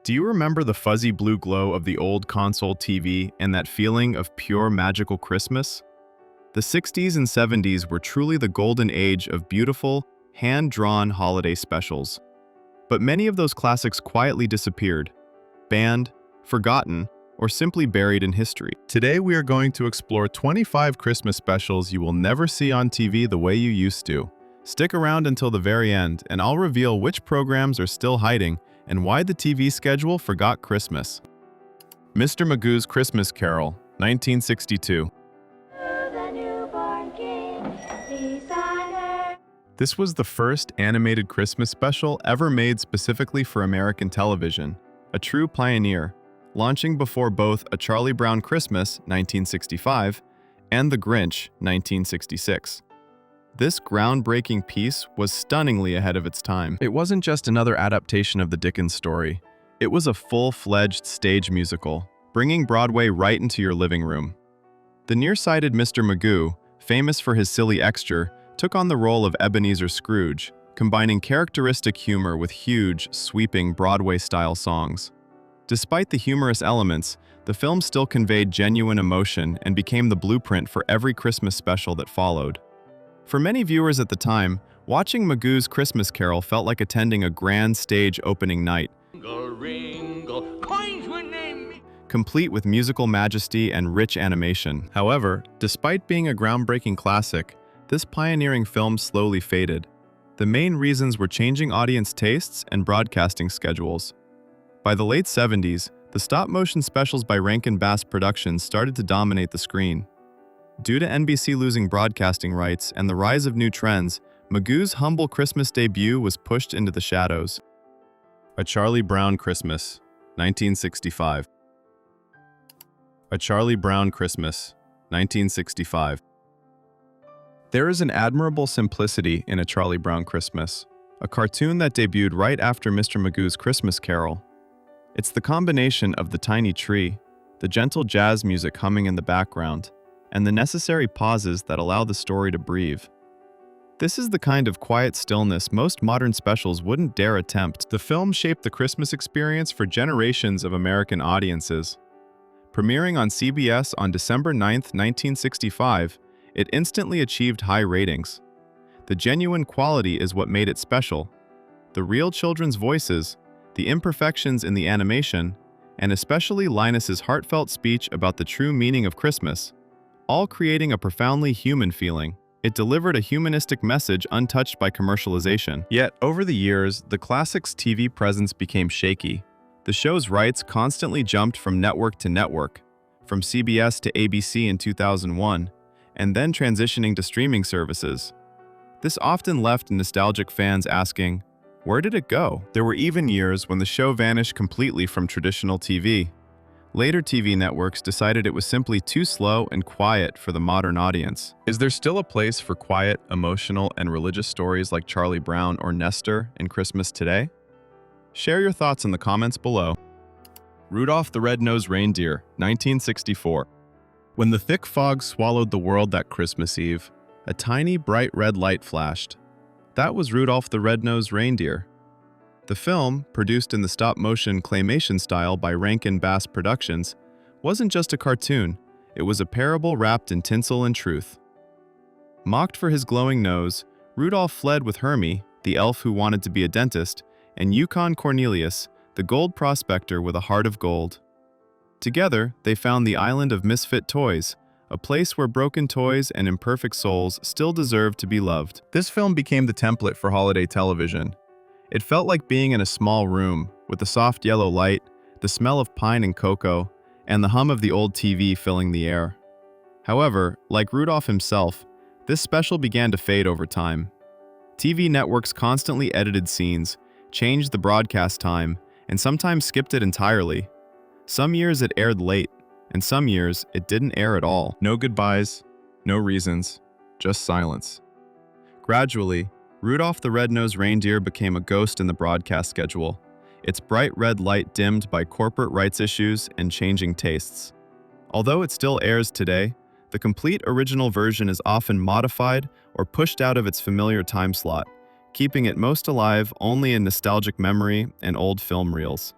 Do you remember the fuzzy blue glow of the old console TV and that feeling of pure magical Christmas? The 60s and 70s were truly the golden age of beautiful, hand-drawn holiday specials. But many of those classics quietly disappeared, banned, forgotten, or simply buried in history. Today we are going to explore 25 Christmas specials you will never see on TV the way you used to. Stick around until the very end, and I'll reveal which programs are still hiding and why the TV schedule forgot Christmas. Mr. Magoo's Christmas Carol, 1962. This was the first animated Christmas special ever made specifically for American television, a true pioneer, launching before both A Charlie Brown Christmas, 1965, and The Grinch, 1966. This groundbreaking piece was stunningly ahead of its time. It wasn't just another adaptation of the Dickens story. It was a full-fledged stage musical, bringing Broadway right into your living room. The nearsighted Mr. Magoo, famous for his silly extra, took on the role of Ebenezer Scrooge, combining characteristic humor with huge, sweeping Broadway-style songs. Despite the humorous elements, the film still conveyed genuine emotion and became the blueprint for every Christmas special that followed. For many viewers at the time, watching Magoo's Christmas Carol felt like attending a grand stage opening night, complete with musical majesty and rich animation. However, despite being a groundbreaking classic, this pioneering film slowly faded. The main reasons were changing audience tastes and broadcasting schedules. By the late 70s, the stop-motion specials by Rankin Bass Productions started to dominate the screen. Due to NBC losing broadcasting rights and the rise of new trends, Magoo's humble Christmas debut was pushed into the shadows. A Charlie Brown Christmas, 1965. A Charlie Brown Christmas, 1965. There is an admirable simplicity in A Charlie Brown Christmas, a cartoon that debuted right after Mr. Magoo's Christmas Carol. It's the combination of the tiny tree, the gentle jazz music humming in the background, and the necessary pauses that allow the story to breathe. This is the kind of quiet stillness most modern specials wouldn't dare attempt. The film shaped the Christmas experience for generations of American audiences. Premiering on CBS on December 9, 1965, it instantly achieved high ratings. The genuine quality is what made it special. The real children's voices, the imperfections in the animation, and especially Linus's heartfelt speech about the true meaning of Christmas, all creating a profoundly human feeling. It delivered a humanistic message untouched by commercialization. Yet, over the years, the classic's TV presence became shaky. The show's rights constantly jumped from network to network, from CBS to ABC in 2001, and then transitioning to streaming services. This often left nostalgic fans asking, where did it go? There were even years when the show vanished completely from traditional TV. Later TV networks decided it was simply too slow and quiet for the modern audience. Is there still a place for quiet, emotional, and religious stories like Charlie Brown or Nestor in Christmas today? Share your thoughts in the comments below. Rudolph the Red-Nosed Reindeer, 1964. When the thick fog swallowed the world that Christmas Eve, a tiny bright red light flashed. That was Rudolph the Red-Nosed Reindeer. The film, produced in the stop-motion claymation style by Rankin Bass Productions, wasn't just a cartoon, it was a parable wrapped in tinsel and truth. Mocked for his glowing nose, Rudolph fled with Hermie, the elf who wanted to be a dentist, and Yukon Cornelius, the gold prospector with a heart of gold. Together, they found the island of misfit toys, a place where broken toys and imperfect souls still deserve to be loved. This film became the template for holiday television. It felt like being in a small room, with the soft yellow light, the smell of pine and cocoa, and the hum of the old TV filling the air. However, like Rudolph himself, this special began to fade over time. TV networks constantly edited scenes, changed the broadcast time, and sometimes skipped it entirely. Some years it aired late, and some years it didn't air at all. No goodbyes, no reasons, just silence. Gradually, Rudolph the Red-Nosed Reindeer became a ghost in the broadcast schedule, its bright red light dimmed by corporate rights issues and changing tastes. Although it still airs today, the complete original version is often modified or pushed out of its familiar time slot, keeping it most alive only in nostalgic memory and old film reels.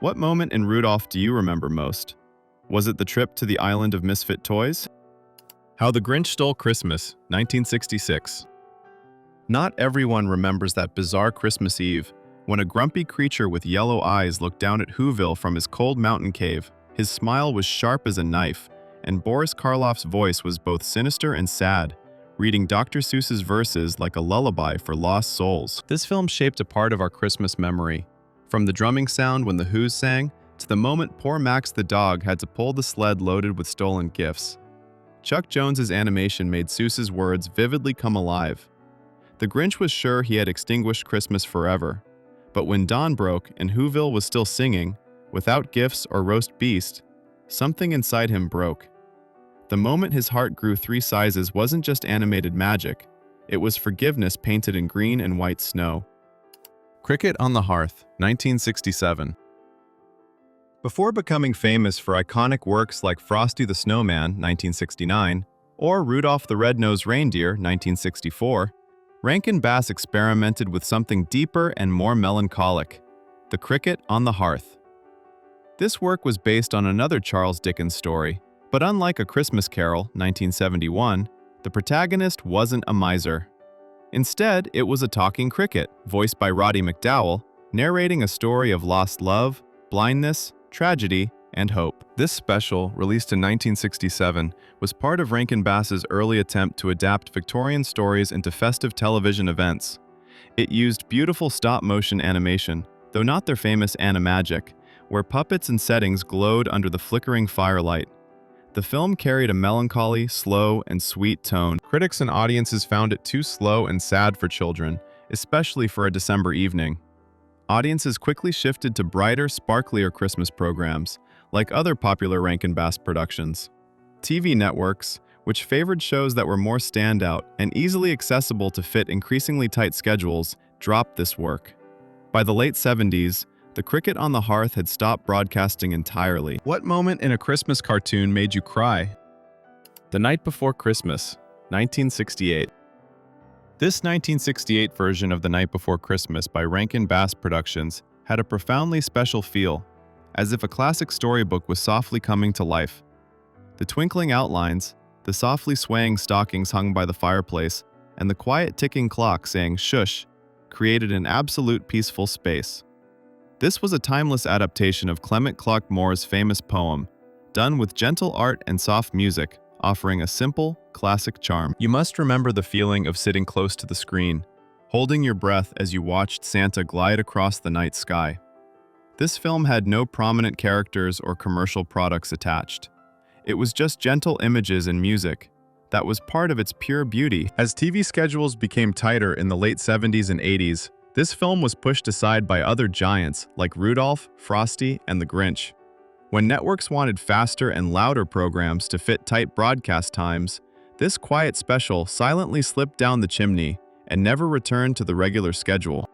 What moment in Rudolph do you remember most? Was it the trip to the island of misfit toys? How the Grinch Stole Christmas, 1966. Not everyone remembers that bizarre Christmas Eve, when a grumpy creature with yellow eyes looked down at Whoville from his cold mountain cave. His smile was sharp as a knife, and Boris Karloff's voice was both sinister and sad, reading Dr. Seuss's verses like a lullaby for lost souls. This film shaped a part of our Christmas memory, from the drumming sound when the Who's sang, to the moment poor Max the dog had to pull the sled loaded with stolen gifts. Chuck Jones's animation made Seuss's words vividly come alive. The Grinch was sure he had extinguished Christmas forever, but when dawn broke and Whoville was still singing, without gifts or roast beast, something inside him broke. The moment his heart grew 3 sizes wasn't just animated magic, it was forgiveness painted in green and white snow. Cricket on the Hearth, 1967. Before becoming famous for iconic works like Frosty the Snowman, 1969, or Rudolph the Red-Nosed Reindeer, 1964, Rankin Bass experimented with something deeper and more melancholic: The Cricket on the Hearth. This work was based on another Charles Dickens story, but unlike A Christmas Carol, 1971, the protagonist wasn't a miser. Instead, it was a talking cricket, voiced by Roddy McDowall, narrating a story of lost love, blindness, tragedy, and hope. This special, released in 1967, was part of Rankin Bass's early attempt to adapt Victorian stories into festive television events. It used beautiful stop-motion animation, though not their famous animagic, where puppets and settings glowed under the flickering firelight. The film carried a melancholy, slow, and sweet tone. Critics and audiences found it too slow and sad for children, especially for a December evening. Audiences quickly shifted to brighter, sparklier Christmas programs, like other popular Rankin Bass productions. TV networks, which favored shows that were more standout and easily accessible to fit increasingly tight schedules, dropped this work. By the late 70s, The Cricket on the Hearth had stopped broadcasting entirely. What moment in a Christmas cartoon made you cry? The Night Before Christmas, 1968. This 1968 version of The Night Before Christmas by Rankin Bass Productions had a profoundly special feel, as if a classic storybook was softly coming to life. The twinkling outlines, the softly swaying stockings hung by the fireplace, and the quiet ticking clock saying "shush" created an absolute peaceful space. This was a timeless adaptation of Clement Clarke Moore's famous poem, done with gentle art and soft music, offering a simple, classic charm. You must remember the feeling of sitting close to the screen, holding your breath as you watched Santa glide across the night sky. This film had no prominent characters or commercial products attached. It was just gentle images and music. That was part of its pure beauty. As TV schedules became tighter in the late 70s and 80s, this film was pushed aside by other giants like Rudolph, Frosty, and the Grinch. When networks wanted faster and louder programs to fit tight broadcast times, this quiet special silently slipped down the chimney and never returned to the regular schedule.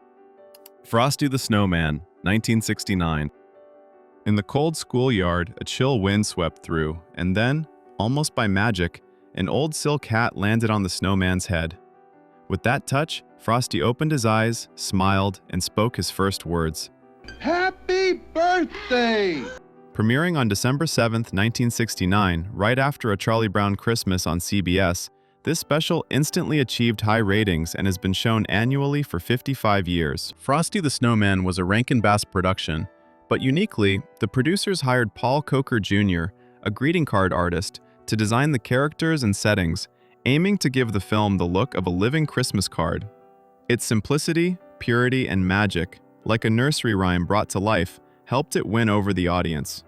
Frosty the Snowman, 1969. In the cold schoolyard, a chill wind swept through, and then, almost by magic, an old silk hat landed on the snowman's head. With that touch, Frosty opened his eyes, smiled, and spoke his first words. Happy birthday! Premiering on December 7, 1969, right after A Charlie Brown Christmas on CBS, this special instantly achieved high ratings and has been shown annually for 55 years. Frosty the Snowman was a Rankin Bass production, but uniquely, the producers hired Paul Coker Jr., a greeting card artist, to design the characters and settings, aiming to give the film the look of a living Christmas card. Its simplicity, purity, and magic, like a nursery rhyme brought to life, helped it win over the audience.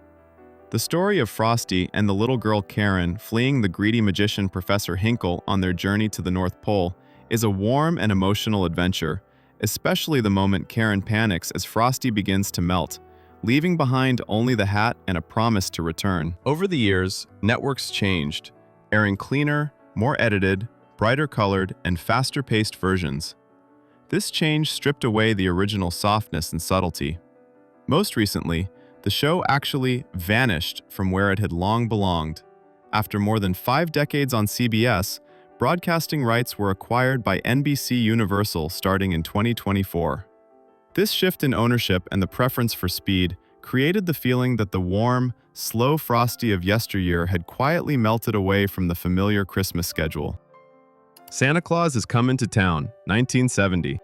The story of Frosty and the little girl Karen fleeing the greedy magician Professor Hinkle on their journey to the North Pole is a warm and emotional adventure, especially the moment Karen panics as Frosty begins to melt, leaving behind only the hat and a promise to return. Over the years, networks changed, airing cleaner, more edited, brighter colored, and faster-paced versions. This change stripped away the original softness and subtlety. Most recently, the show actually vanished from where it had long belonged. After more than 5 decades on CBS, broadcasting rights were acquired by NBC Universal starting in 2024. This shift in ownership and the preference for speed created the feeling that the warm, slow Frosty of yesteryear had quietly melted away from the familiar Christmas schedule. Santa Claus is Coming to Town, 1970.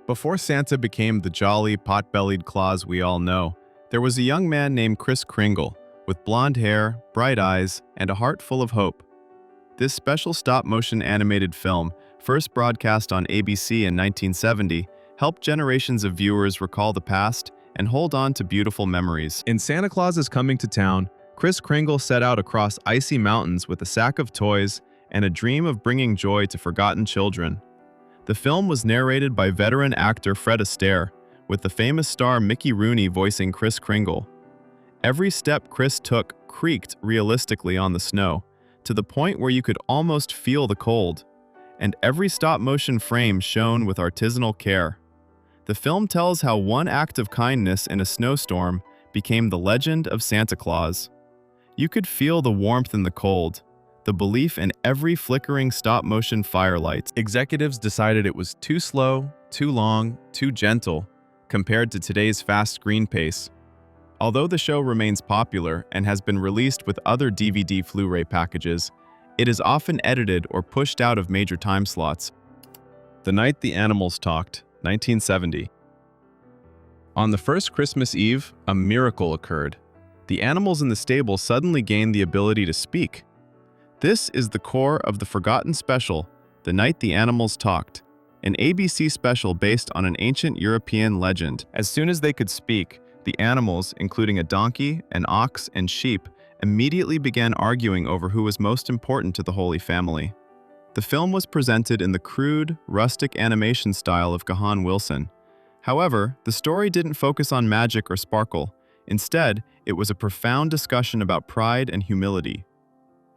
Before Santa became the jolly, pot-bellied Claus we all know, there was a young man named Kris Kringle, with blonde hair, bright eyes, and a heart full of hope. This special stop-motion animated film, first broadcast on ABC in 1970, helped generations of viewers recall the past and hold on to beautiful memories. In Santa Claus is Coming to Town, Kris Kringle set out across icy mountains with a sack of toys and a dream of bringing joy to forgotten children. The film was narrated by veteran actor Fred Astaire, with the famous star Mickey Rooney voicing Kris Kringle. Every step Kris took creaked realistically on the snow, to the point where you could almost feel the cold, and every stop-motion frame shone with artisanal care. The film tells how one act of kindness in a snowstorm became the legend of Santa Claus. You could feel the warmth in the cold, the belief in every flickering stop-motion firelight. Executives decided it was too slow, too long, too gentle, compared to today's fast screen pace. Although the show remains popular and has been released with other DVD Blu-ray packages, it is often edited or pushed out of major time slots. The Night the Animals Talked, 1970. On the first Christmas Eve, a miracle occurred. The animals in the stable suddenly gained the ability to speak. This is the core of the forgotten special, The Night the Animals Talked, an ABC special based on an ancient European legend. As soon as they could speak, the animals, including a donkey, an ox, and sheep, immediately began arguing over who was most important to the Holy Family. The film was presented in the crude, rustic animation style of Gahan Wilson. However, the story didn't focus on magic or sparkle. Instead, it was a profound discussion about pride and humility.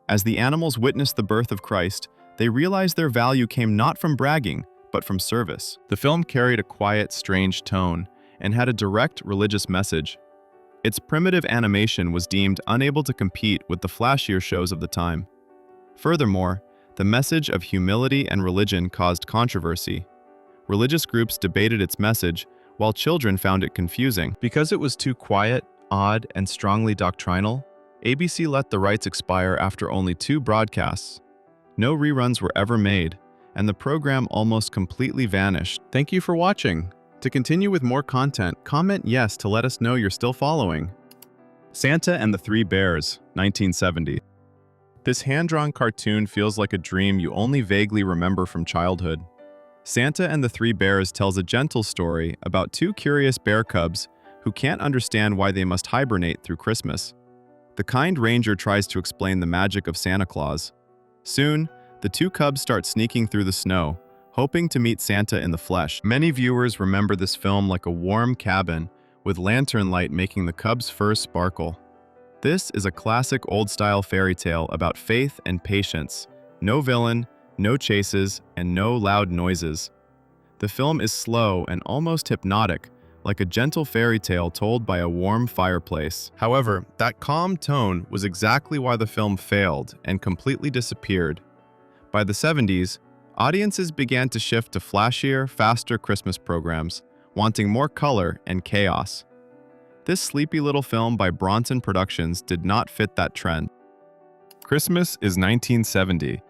As the animals witnessed the birth of Christ, they realized their value came not from bragging, but from service. The film carried a quiet, strange tone and had a direct religious message. Its primitive animation was deemed unable to compete with the flashier shows of the time. Furthermore, the message of humility and religion caused controversy. Religious groups debated its message, while children found it confusing. Because it was too quiet, odd, and strongly doctrinal, ABC let the rights expire after only 2 broadcasts. No reruns were ever made, and the program almost completely vanished. Thank you for watching. To continue with more content, comment yes to let us know you're still following. Santa and the Three Bears, 1970. This hand-drawn cartoon feels like a dream you only vaguely remember from childhood. Santa and the Three Bears tells a gentle story about 2 curious bear cubs who can't understand why they must hibernate through Christmas. The kind ranger tries to explain the magic of Santa Claus. Soon, the 2 cubs start sneaking through the snow, hoping to meet Santa in the flesh. Many viewers remember this film like a warm cabin, with lantern light making the cubs' fur sparkle. This is a classic old-style fairy tale about faith and patience. No villain, no chases, and no loud noises. The film is slow and almost hypnotic, like a gentle fairy tale told by a warm fireplace. However, that calm tone was exactly why the film failed and completely disappeared. By the 70s, audiences began to shift to flashier, faster Christmas programs, wanting more color and chaos. This sleepy little film by Bronson Productions did not fit that trend. Christmas is 1970.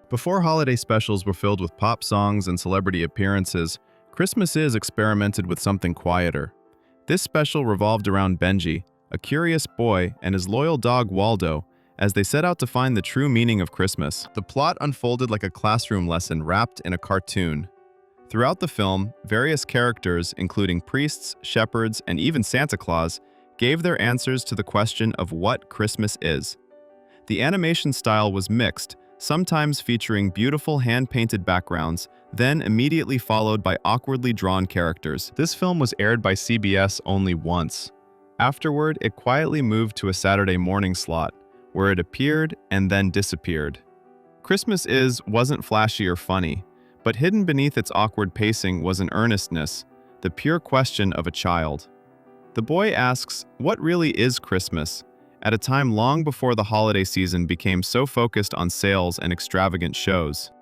Before holiday specials were filled with pop songs and celebrity appearances, Christmas Is experimented with something quieter. This special revolved around Benji, a curious boy, and his loyal dog Waldo, as they set out to find the true meaning of Christmas. The plot unfolded like a classroom lesson wrapped in a cartoon. Throughout the film, various characters, including priests, shepherds, and even Santa Claus, gave their answers to the question of what Christmas is. The animation style was mixed, sometimes featuring beautiful hand-painted backgrounds, then immediately followed by awkwardly drawn characters. This film was aired by CBS only once. Afterward, it quietly moved to a Saturday morning slot, where it appeared and then disappeared. Christmas Is wasn't flashy or funny, but hidden beneath its awkward pacing was an earnestness, the pure question of a child. The boy asks, what really is Christmas, at a time long before the holiday season became so focused on sales and extravagant shows.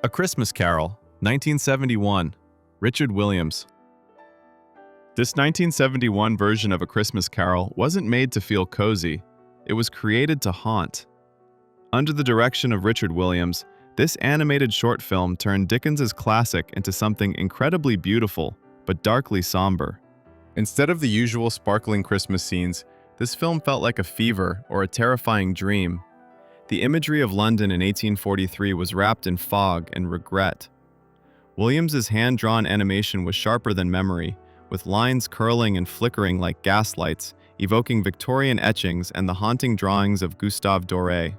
A Christmas Carol, 1971, Richard Williams. This 1971 version of A Christmas Carol wasn't made to feel cozy, it was created to haunt. Under the direction of Richard Williams, this animated short film turned Dickens's classic into something incredibly beautiful, but darkly somber. Instead of the usual sparkling Christmas scenes, this film felt like a fever or a terrifying dream. The imagery of London in 1843 was wrapped in fog and regret. Williams's hand-drawn animation was sharper than memory, with lines curling and flickering like gaslights, evoking Victorian etchings and the haunting drawings of Gustave Doré.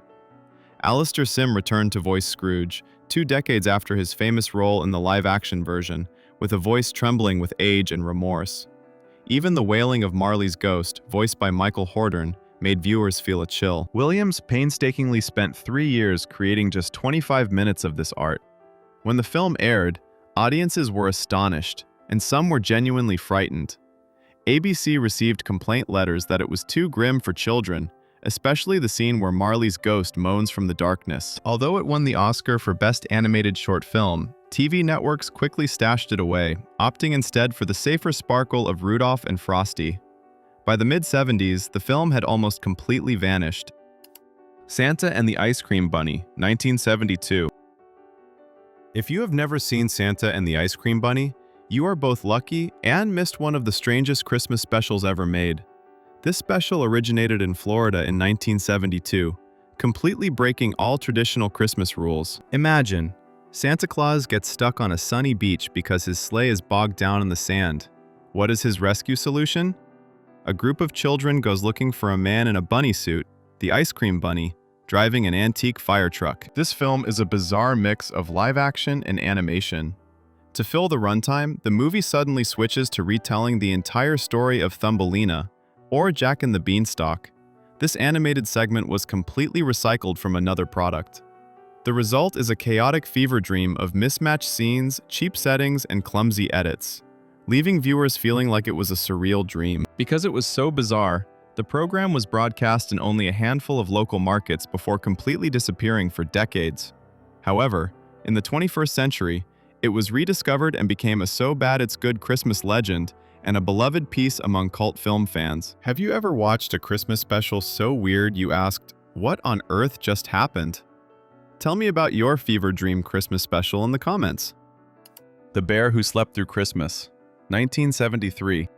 Alastair Sim returned to voice Scrooge, 2 decades after his famous role in the live-action version, with a voice trembling with age and remorse. Even the wailing of Marley's ghost, voiced by Michael Hordern, made viewers feel a chill. Williams painstakingly spent 3 years creating just 25 minutes of this art. When the film aired, audiences were astonished, and some were genuinely frightened. ABC received complaint letters that it was too grim for children, especially the scene where Marley's ghost moans from the darkness. Although it won the Oscar for Best Animated Short Film, TV networks quickly stashed it away, opting instead for the safer sparkle of Rudolph and Frosty. By the mid-70s, the film had almost completely vanished. Santa and the Ice Cream Bunny, 1972. If you have never seen Santa and the Ice Cream Bunny, you are both lucky and missed one of the strangest Christmas specials ever made. This special originated in Florida in 1972, completely breaking all traditional Christmas rules. Imagine, Santa Claus gets stuck on a sunny beach because his sleigh is bogged down in the sand. What is his rescue solution? A group of children goes looking for a man in a bunny suit, the Ice Cream Bunny, driving an antique fire truck. This film is a bizarre mix of live action and animation. To fill the runtime, the movie suddenly switches to retelling the entire story of Thumbelina, or Jack and the Beanstalk. This animated segment was completely recycled from another product. The result is a chaotic fever dream of mismatched scenes, cheap settings, and clumsy edits, leaving viewers feeling like it was a surreal dream. Because it was so bizarre, the program was broadcast in only a handful of local markets before completely disappearing for decades. However, in the 21st century, it was rediscovered and became a so-bad-it's-good Christmas legend and a beloved piece among cult film fans. Have you ever watched a Christmas special so weird you asked, "What on earth just happened?" Tell me about your fever dream Christmas special in the comments. The Bear Who Slept Through Christmas, 1973.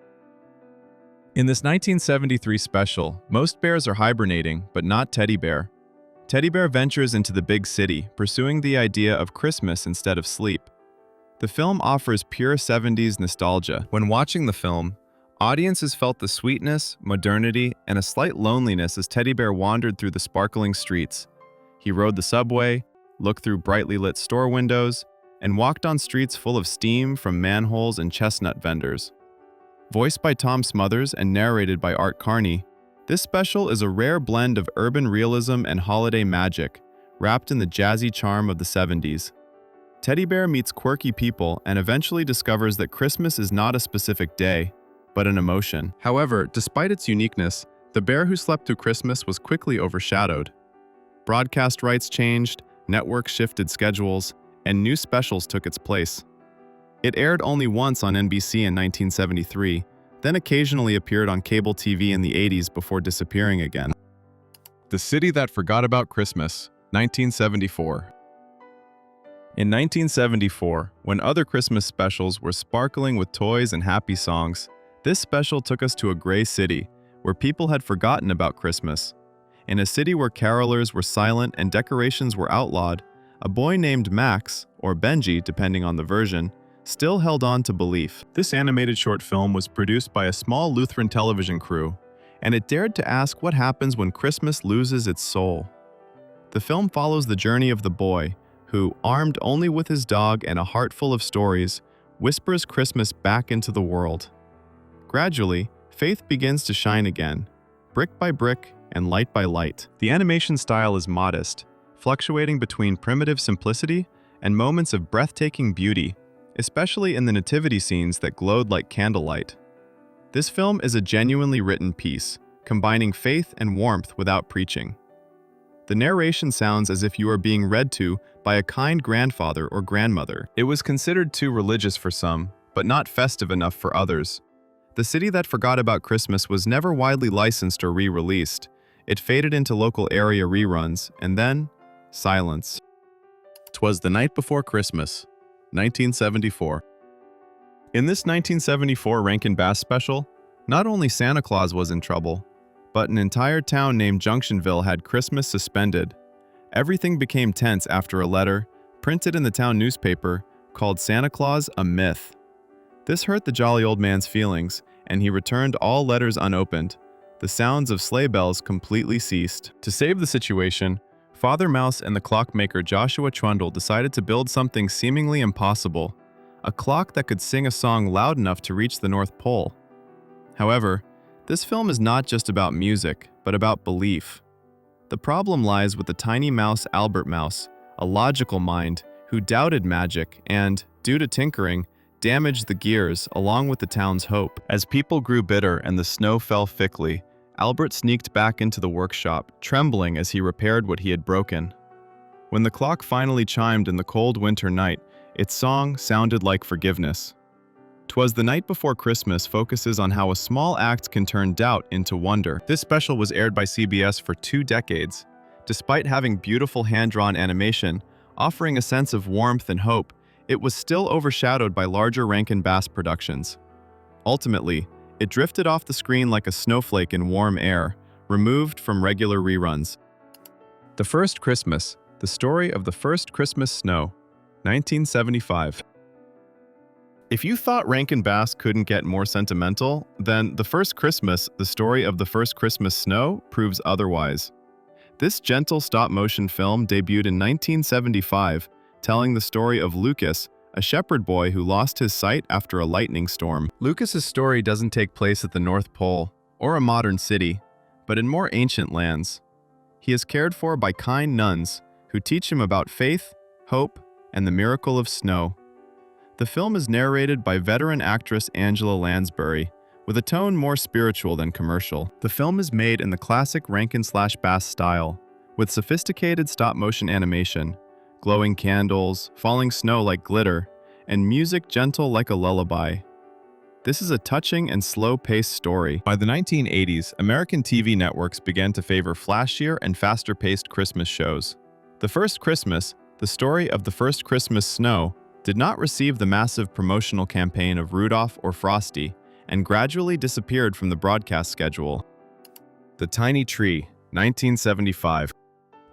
In this 1973 special, most bears are hibernating, but not Teddy Bear. Teddy Bear ventures into the big city, pursuing the idea of Christmas instead of sleep. The film offers pure 70s nostalgia. When watching the film, audiences felt the sweetness, modernity, and a slight loneliness as Teddy Bear wandered through the sparkling streets. He rode the subway, looked through brightly lit store windows, and walked on streets full of steam from manholes and chestnut vendors. Voiced by Tom Smothers and narrated by Art Carney, this special is a rare blend of urban realism and holiday magic, wrapped in the jazzy charm of the 70s. Teddy Bear meets quirky people and eventually discovers that Christmas is not a specific day, but an emotion. However, despite its uniqueness, The Bear Who Slept Through Christmas was quickly overshadowed. Broadcast rights changed, networks shifted schedules, and new specials took its place. It aired only once on NBC in 1973, then occasionally appeared on cable TV in the 80s before disappearing again. The City That Forgot About Christmas, 1974. In 1974, when other Christmas specials were sparkling with toys and happy songs, this special took us to a gray city, where people had forgotten about Christmas. In a city where carolers were silent and decorations were outlawed, a boy named Max, or Benji depending on the version, still held on to belief. This animated short film was produced by a small Lutheran television crew, and it dared to ask what happens when Christmas loses its soul. The film follows the journey of the boy, who, armed only with his dog and a heart full of stories, whispers Christmas back into the world. Gradually, faith begins to shine again, brick by brick and light by light. The animation style is modest, fluctuating between primitive simplicity and moments of breathtaking beauty, especially in the nativity scenes that glowed like candlelight. This film is a genuinely written piece, combining faith and warmth without preaching. The narration sounds as if you are being read to by a kind grandfather or grandmother. It was considered too religious for some, but not festive enough for others. The City That Forgot About Christmas was never widely licensed or re-released. It faded into local area reruns, and then, silence. Twas the Night Before Christmas, 1974. In this 1974 Rankin Bass special, not only Santa Claus was in trouble, but an entire town named Junctionville had Christmas suspended. Everything became tense after a letter, printed in the town newspaper, called Santa Claus a myth. This hurt the jolly old man's feelings, and he returned all letters unopened. The sounds of sleigh bells completely ceased. To save the situation, Father Mouse and the clockmaker Joshua Trundle decided to build something seemingly impossible, a clock that could sing a song loud enough to reach the North Pole. However, this film is not just about music, but about belief. The problem lies with the tiny mouse Albert Mouse, a logical mind who doubted magic and, due to tinkering, damaged the gears along with the town's hope. As people grew bitter and the snow fell thickly, Albert sneaked back into the workshop, trembling as he repaired what he had broken. When the clock finally chimed in the cold winter night, its song sounded like forgiveness. "Twas the Night Before Christmas" focuses on how a small act can turn doubt into wonder. This special was aired by CBS for 2 decades. Despite having beautiful hand-drawn animation, offering a sense of warmth and hope, it was still overshadowed by larger Rankin Bass productions. Ultimately, it drifted off the screen like a snowflake in warm air, removed from regular reruns. The First Christmas, the story of the first Christmas snow, 1975. If you thought Rankin Bass couldn't get more sentimental, then The First Christmas, the story of the first Christmas snow, proves otherwise. This gentle stop-motion film debuted in 1975, telling the story of Lucas, a shepherd boy who lost his sight after a lightning storm. Lucas's story doesn't take place at the North Pole or a modern city, but in more ancient lands. He is cared for by kind nuns who teach him about faith, hope, and the miracle of snow. The film is narrated by veteran actress Angela Lansbury, with a tone more spiritual than commercial. The film is made in the classic Rankin/Bass style, with sophisticated stop-motion animation, glowing candles, falling snow like glitter, and music gentle like a lullaby. This is a touching and slow-paced story. By the 1980s, American TV networks began to favor flashier and faster-paced Christmas shows. The First Christmas, the story of the first Christmas snow, did not receive the massive promotional campaign of Rudolph or Frosty, and gradually disappeared from the broadcast schedule. The Tiny Tree, 1975.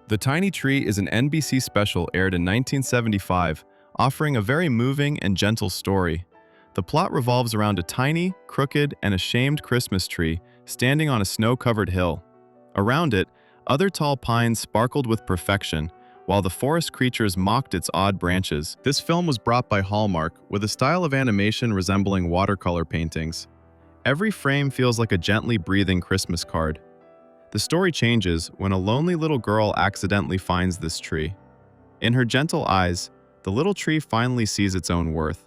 The Tiny Tree is an NBC special aired in 1975, offering a very moving and gentle story. The plot revolves around a tiny, crooked, and ashamed Christmas tree standing on a snow-covered hill. Around it, other tall pines sparkled with perfection, while the forest creatures mocked its odd branches. This film was brought by Hallmark, with a style of animation resembling watercolor paintings. Every frame feels like a gently breathing Christmas card. The story changes when a lonely little girl accidentally finds this tree. In her gentle eyes, the little tree finally sees its own worth.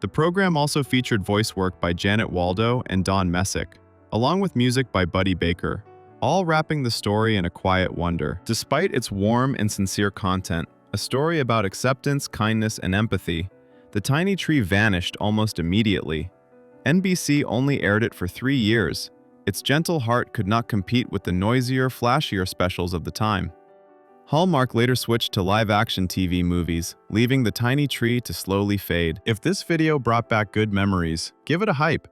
The program also featured voice work by Janet Waldo and Don Messick, along with music by Buddy Baker, all wrapping the story in a quiet wonder. Despite its warm and sincere content, a story about acceptance, kindness, and empathy, The Tiny Tree vanished almost immediately. NBC only aired it for 3 years. Its gentle heart could not compete with the noisier, flashier specials of the time. Hallmark later switched to live-action TV movies, leaving The Tiny Tree to slowly fade. If this video brought back good memories, give it a hype.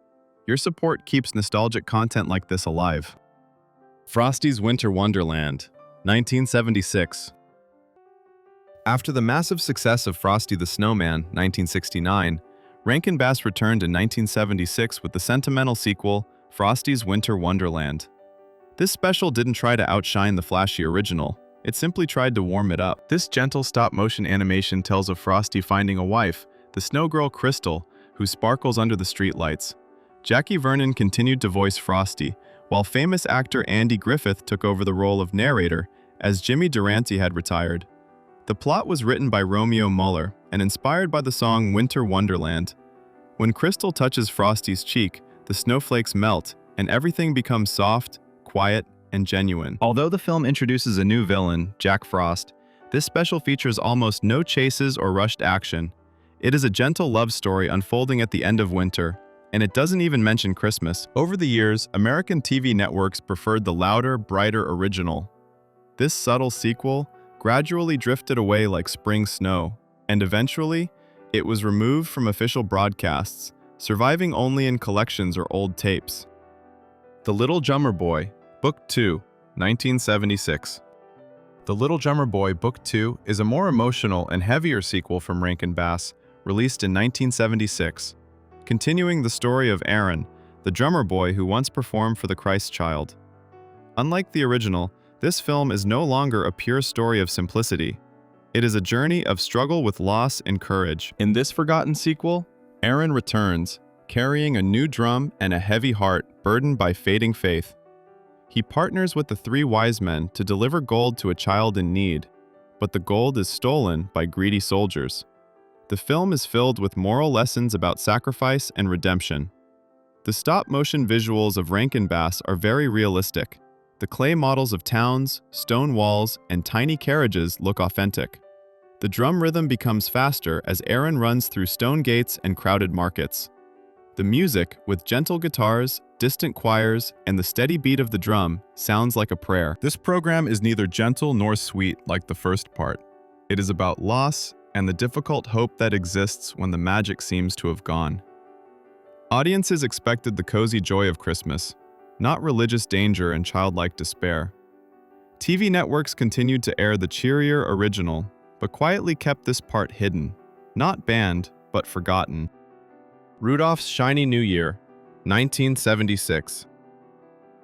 Your support keeps nostalgic content like this alive. Frosty's Winter Wonderland, 1976. After the massive success of Frosty the Snowman, 1969, Rankin Bass returned in 1976 with the sentimental sequel, Frosty's Winter Wonderland. This special didn't try to outshine the flashy original. It simply tried to warm it up. This gentle stop-motion animation tells of Frosty finding a wife, the snow girl Crystal, who sparkles under the streetlights. Jackie Vernon continued to voice Frosty, while famous actor Andy Griffith took over the role of narrator, as Jimmy Durante had retired. The plot was written by Romeo Muller and inspired by the song Winter Wonderland. When Crystal touches Frosty's cheek, the snowflakes melt, and everything becomes soft, quiet, and genuine. Although the film introduces a new villain, Jack Frost, this special features almost no chases or rushed action. It is a gentle love story unfolding at the end of winter, and it doesn't even mention Christmas. Over the years, American TV networks preferred the louder, brighter original. This subtle sequel gradually drifted away like spring snow, and eventually, it was removed from official broadcasts, surviving only in collections or old tapes. The Little Drummer Boy, Book 2, 1976. The Little Drummer Boy, Book 2 is a more emotional and heavier sequel from Rankin Bass, released in 1976, continuing the story of Aaron, the drummer boy who once performed for the Christ Child. Unlike the original, this film is no longer a pure story of simplicity. It is a journey of struggle with loss and courage. In this forgotten sequel, Aaron returns, carrying a new drum and a heavy heart burdened by fading faith. He partners with the three wise men to deliver gold to a child in need, but the gold is stolen by greedy soldiers. The film is filled with moral lessons about sacrifice and redemption. The stop-motion visuals of Rankin Bass are very realistic. The clay models of towns, stone walls, and tiny carriages look authentic. The drum rhythm becomes faster as Aaron runs through stone gates and crowded markets. The music, with gentle guitars, distant choirs, and the steady beat of the drum, sounds like a prayer. This program is neither gentle nor sweet like the first part. It is about loss and the difficult hope that exists when the magic seems to have gone. Audiences expected the cozy joy of Christmas, not religious danger and childlike despair. TV networks continued to air the cheerier original, but quietly kept this part hidden, not banned, but forgotten. Rudolph's Shiny New Year, 1976.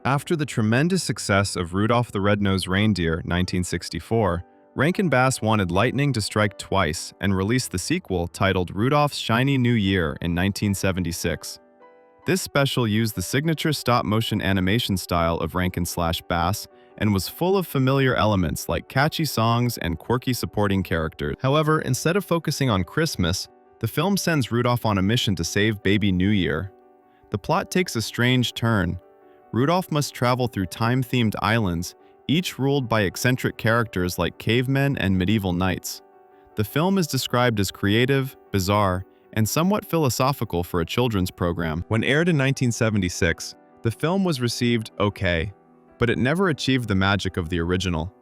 After the tremendous success of Rudolph the Red-Nosed Reindeer, 1964, Rankin Bass wanted lightning to strike twice and released the sequel titled Rudolph's Shiny New Year in 1976. This special used the signature stop-motion animation style of Rankin/Bass and was full of familiar elements like catchy songs and quirky supporting characters. However, instead of focusing on Christmas, the film sends Rudolph on a mission to save baby New Year. The plot takes a strange turn. Rudolph must travel through time-themed islands, each ruled by eccentric characters like cavemen and medieval knights. The film is described as creative, bizarre, and somewhat philosophical for a children's program. When aired in 1976, the film was received okay, but it never achieved the magic of the original.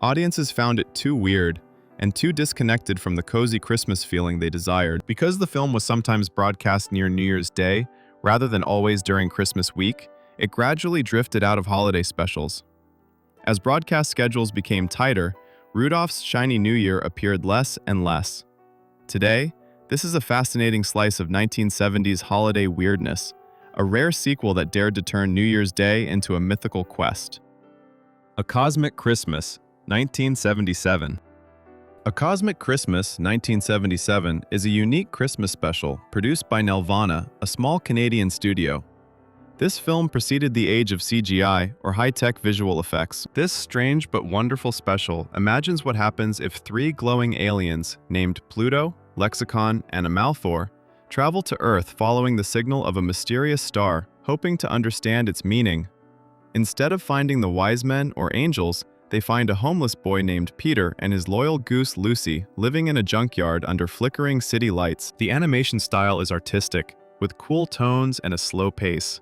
Audiences found it too weird and too disconnected from the cozy Christmas feeling they desired. Because the film was sometimes broadcast near New Year's Day, rather than always during Christmas week, it gradually drifted out of holiday specials. As broadcast schedules became tighter, Rudolph's Shiny New Year appeared less and less. Today, this is a fascinating slice of 1970s holiday weirdness, a rare sequel that dared to turn New Year's Day into a mythical quest. A Cosmic Christmas, 1977. A Cosmic Christmas, 1977 is a unique Christmas special produced by Nelvana, a small Canadian studio. This film preceded the age of CGI, or high-tech visual effects. This strange but wonderful special imagines what happens if three glowing aliens, named Pluto, Lexicon, and Amalthor, travel to Earth following the signal of a mysterious star, hoping to understand its meaning. Instead of finding the wise men or angels, they find a homeless boy named Peter and his loyal goose Lucy living in a junkyard under flickering city lights. The animation style is artistic, with cool tones and a slow pace.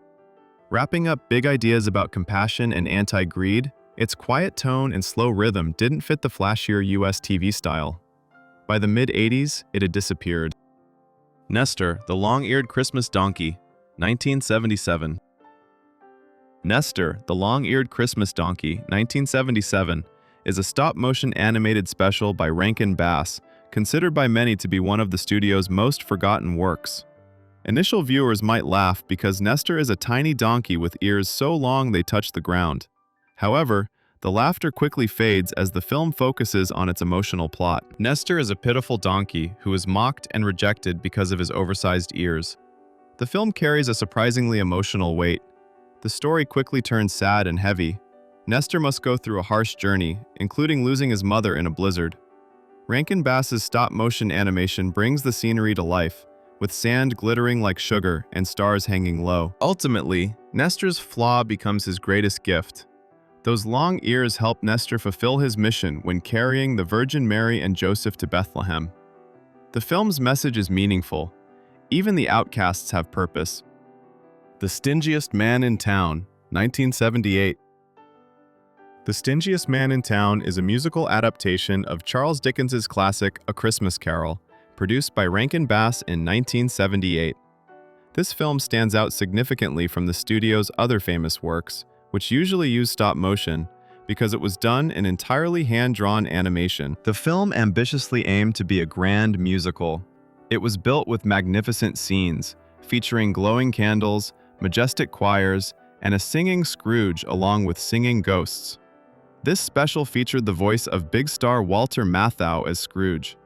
Wrapping up big ideas about compassion and anti-greed, its quiet tone and slow rhythm didn't fit the flashier US TV style. By the mid-80s, it had disappeared. Nestor, the Long-Eared Christmas Donkey, 1977. Nestor, the Long-Eared Christmas Donkey, 1977, is a stop-motion animated special by Rankin Bass, considered by many to be one of the studio's most forgotten works. Initial viewers might laugh because Nestor is a tiny donkey with ears so long they touch the ground. However, the laughter quickly fades as the film focuses on its emotional plot. Nestor is a pitiful donkey who is mocked and rejected because of his oversized ears. The film carries a surprisingly emotional weight. The story quickly turns sad and heavy. Nestor must go through a harsh journey, including losing his mother in a blizzard. Rankin Bass's stop-motion animation brings the scenery to life, with sand glittering like sugar and stars hanging low. Ultimately, Nestor's flaw becomes his greatest gift. Those long ears help Nestor fulfill his mission when carrying the Virgin Mary and Joseph to Bethlehem. The film's message is meaningful. Even the outcasts have purpose. The Stingiest Man in Town, 1978. The Stingiest Man in Town is a musical adaptation of Charles Dickens's classic A Christmas Carol, produced by Rankin Bass in 1978. This film stands out significantly from the studio's other famous works, which usually use stop motion, because it was done in entirely hand-drawn animation. The film ambitiously aimed to be a grand musical. It was built with magnificent scenes, featuring glowing candles, majestic choirs, and a singing Scrooge along with singing ghosts. This special featured the voice of big star Walter Matthau as Scrooge.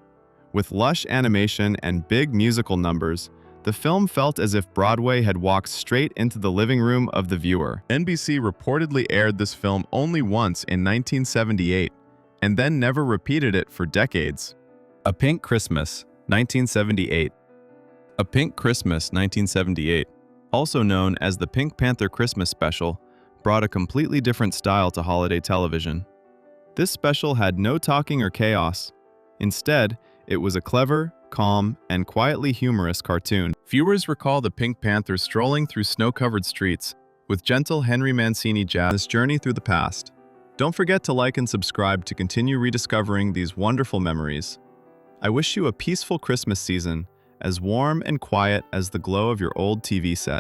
With lush animation and big musical numbers, the film felt as if Broadway had walked straight into the living room of the viewer. NBC reportedly aired this film only once in 1978, and then never repeated it for decades. A Pink Christmas, 1978. A Pink Christmas, 1978, also known as the Pink Panther Christmas Special, brought a completely different style to holiday television. This special had no talking or chaos. Instead, it was a clever, calm, and quietly humorous cartoon. Viewers recall the Pink Panther strolling through snow-covered streets, with gentle Henry Mancini jazz journey through the past. Don't forget to like and subscribe to continue rediscovering these wonderful memories. I wish you a peaceful Christmas season, as warm and quiet as the glow of your old TV set.